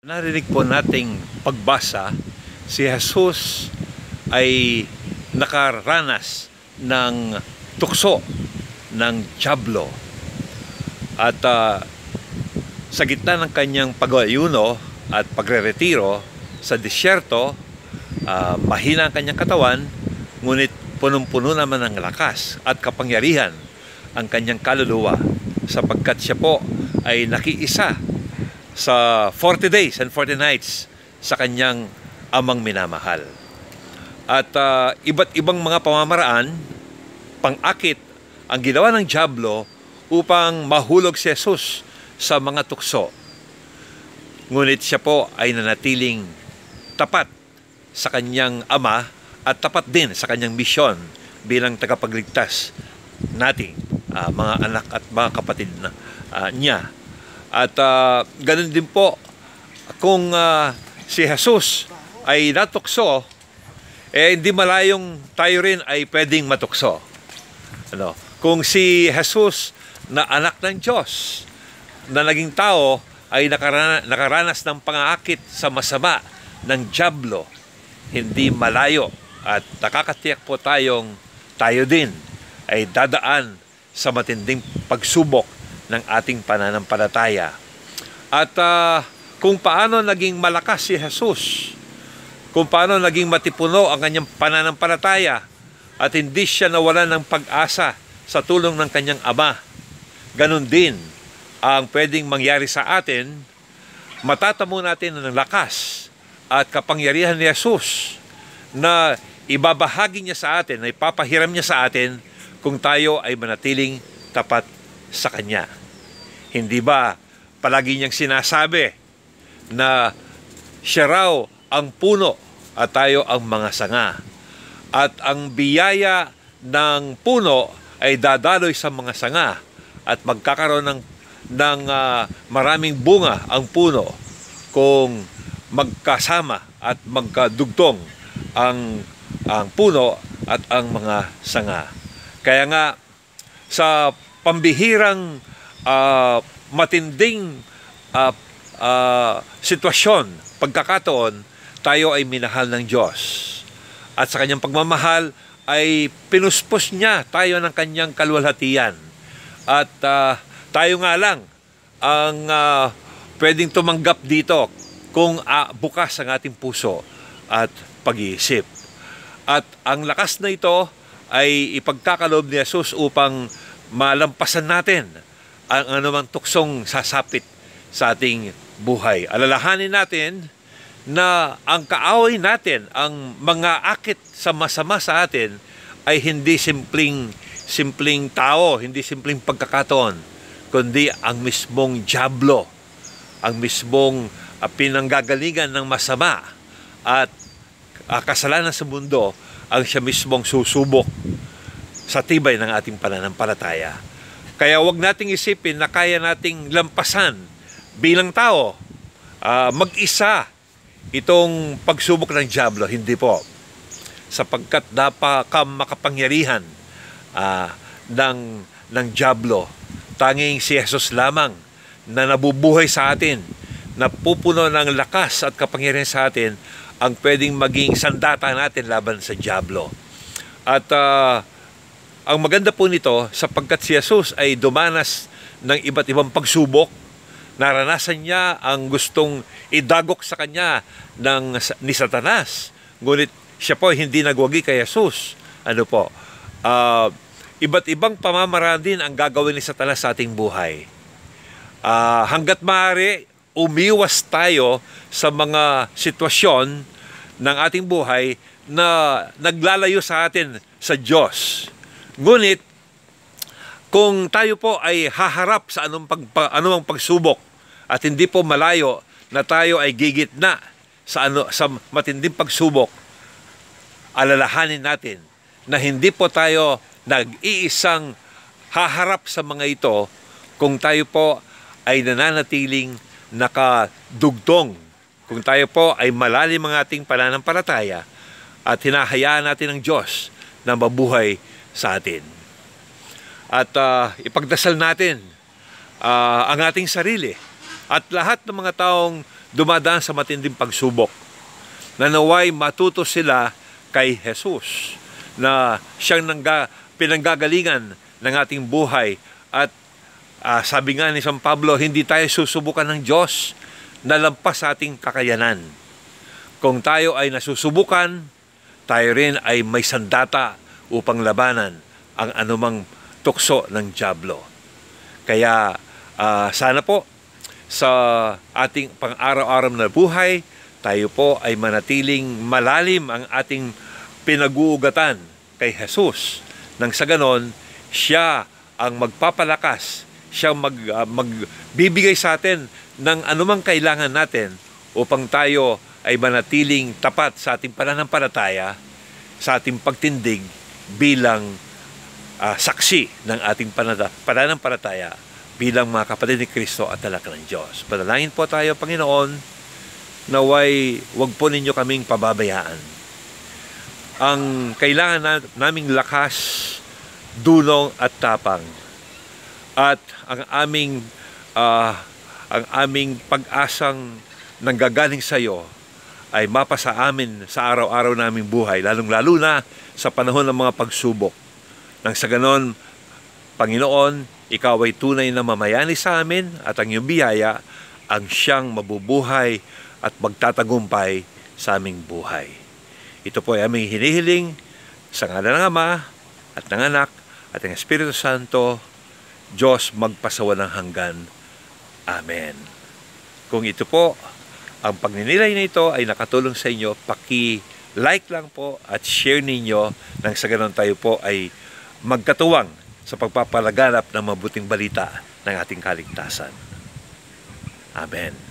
Narinig po nating pagbasa, si Jesus ay nakaranas ng tukso ng dyablo. At sa gitna ng kanyang pag-ayuno at pagre-retiro sa disyerto, mahina ang kanyang katawan, ngunit punong-puno naman ng lakas at kapangyarihan ang kanyang kaluluwa, sapagkat siya po ay nakiisa sa 40 days and 40 nights sa kanyang amang minamahal. At iba't ibang mga pamamaraan, pang-akit ang ginawa ng dyablo upang mahulog si Jesus sa mga tukso. Ngunit siya po ay nanatiling tapat sa kanyang ama at tapat din sa kanyang misyon bilang tagapagligtas nating mga anak at mga kapatid niya. At ganun din po kung si Jesus ay natukso, hindi malayong tayo rin ay pwedeng matukso. Kung si Jesus na anak ng Diyos na naging tao ay nakaranas ng pang-aakit sa masama ng dyablo, hindi malayo at nakakatiyak po tayo din ay dadaan sa matinding pagsubok ng ating pananampalataya. At kung paano naging malakas si Jesus, kung paano naging matipuno ang kanyang pananampalataya at hindi siya nawalan ng pag-asa sa tulong ng kanyang ama, ganun din ang pwedeng mangyari sa atin. Matatamo natin ng lakas at kapangyarihan ni Jesus na ibabahagi niya sa atin, na ipapahiram niya sa atin kung tayo ay manatiling tapat sa Kanya. Hindi ba palagi niyang sinasabi na siya raw ang puno at tayo ang mga sanga, at ang biyaya ng puno ay dadaloy sa mga sanga at magkakaroon ng maraming bunga ang puno kung magkasama at magkadugtong ang puno at ang mga sanga. Kaya nga sa pambihirang matinding sitwasyon, pagkakataon, tayo ay minahal ng Diyos. At sa kanyang pagmamahal ay pinuspos niya tayo ng kanyang kaluwalhatian. At tayo nga lang ang pwedeng tumanggap dito kung bukas ang ating puso at pag-iisip. At ang lakas na ito ay ipagkakaloob ni Jesus upang malampasan natin ang anumang tuksong sasapit sa ating buhay. Alalahanin natin na ang kaaway natin, ang mga akit sa masama sa atin, ay hindi simpleng tao, hindi simpleng pagkakataon, kundi ang mismong dyablo, ang mismong pinanggagalingan ng masama at kasalanan sa mundo, ang siya mismong susubok sa tibay ng ating pananampalataya. Kaya huwag nating isipin na kaya nating lampasan bilang tao, mag-isa itong pagsubok ng dyablo. Hindi po. Sapagkat makapangyarihan ng dyablo. Tanging si Jesus lamang na nabubuhay sa atin, na pupuno ng lakas at kapangyarihan sa atin, ang pwedeng maging sandata natin laban sa dyablo. At ang maganda po nito, sapagkat si Jesus ay dumanas ng iba't ibang pagsubok, naranasan niya ang gustong idagok sa kanya ni Satanas. Ngunit siya po hindi nagwagi kay Jesus. Iba't ibang pamamaraan din ang gagawin ni Satanas sa ating buhay. Hanggat maaari, umiwas tayo sa mga sitwasyon ng ating buhay na naglalayo sa atin sa Diyos. Ngunit, kung tayo po ay haharap sa anumang pagsubok at hindi po malayo na tayo ay gigitna sa matinding pagsubok, alalahanin natin na hindi po tayo nag-iisang haharap sa mga ito kung tayo po ay nananatiling nakadugtong, kung tayo po ay malalim ang ating pananampalataya at hinahayaan natin ng Diyos na mabuhay sa atin. At ipagdasal natin ang ating sarili at lahat ng mga taong dumadaan sa matinding pagsubok. Na naway matuto sila kay Jesus na siyang pinanggagalingan ng ating buhay. At sabi nga ni San Pablo, hindi tayo susubukan ng Diyos na lampas sa ating kakayanan. Kung tayo ay nasusubukan, tayo rin ay may sandata upang labanan ang anumang tukso ng dyablo. Kaya sana po sa ating pang-araw-araw na buhay, tayo po ay manatiling malalim ang ating pinag-uugatan kay Jesus. Nang sa ganon, siya ang magpapalakas, siya magbibigay sa atin ng anumang kailangan natin upang tayo ay manatiling tapat sa ating pananampalataya, sa ating pagtindig bilang saksi ng ating pananampalataya bilang mga kapatid ni Kristo at anak ng Diyos. Panalangin po tayo, Panginoon, naway wag po ninyo kaming pababayaan. Ang kailangan naming lakas, dulong at tapang, at ang aming pag-asang nanggagaling sa iyo ay mapasa amin sa araw-araw naming buhay, lalong-lalo na sa panahon ng mga pagsubok. Nang sa ganon, Panginoon, ikaw ay tunay na mamayani sa amin at ang iyong biyaya ang siyang mabubuhay at magtatagumpay sa aming buhay. Ito po ay aming hinihiling sa ngalan ng Ama at ng Anak at ng Espiritu Santo, Diyos magpasawa ng hanggan. Amen. Kung ito po, ang pagninilay na ito ay nakatulong sa inyo, paki-like lang po at share ninyo nang sa ganon tayo po ay magkatuwang sa pagpapalaganap ng mabuting balita ng ating kaligtasan. Amen.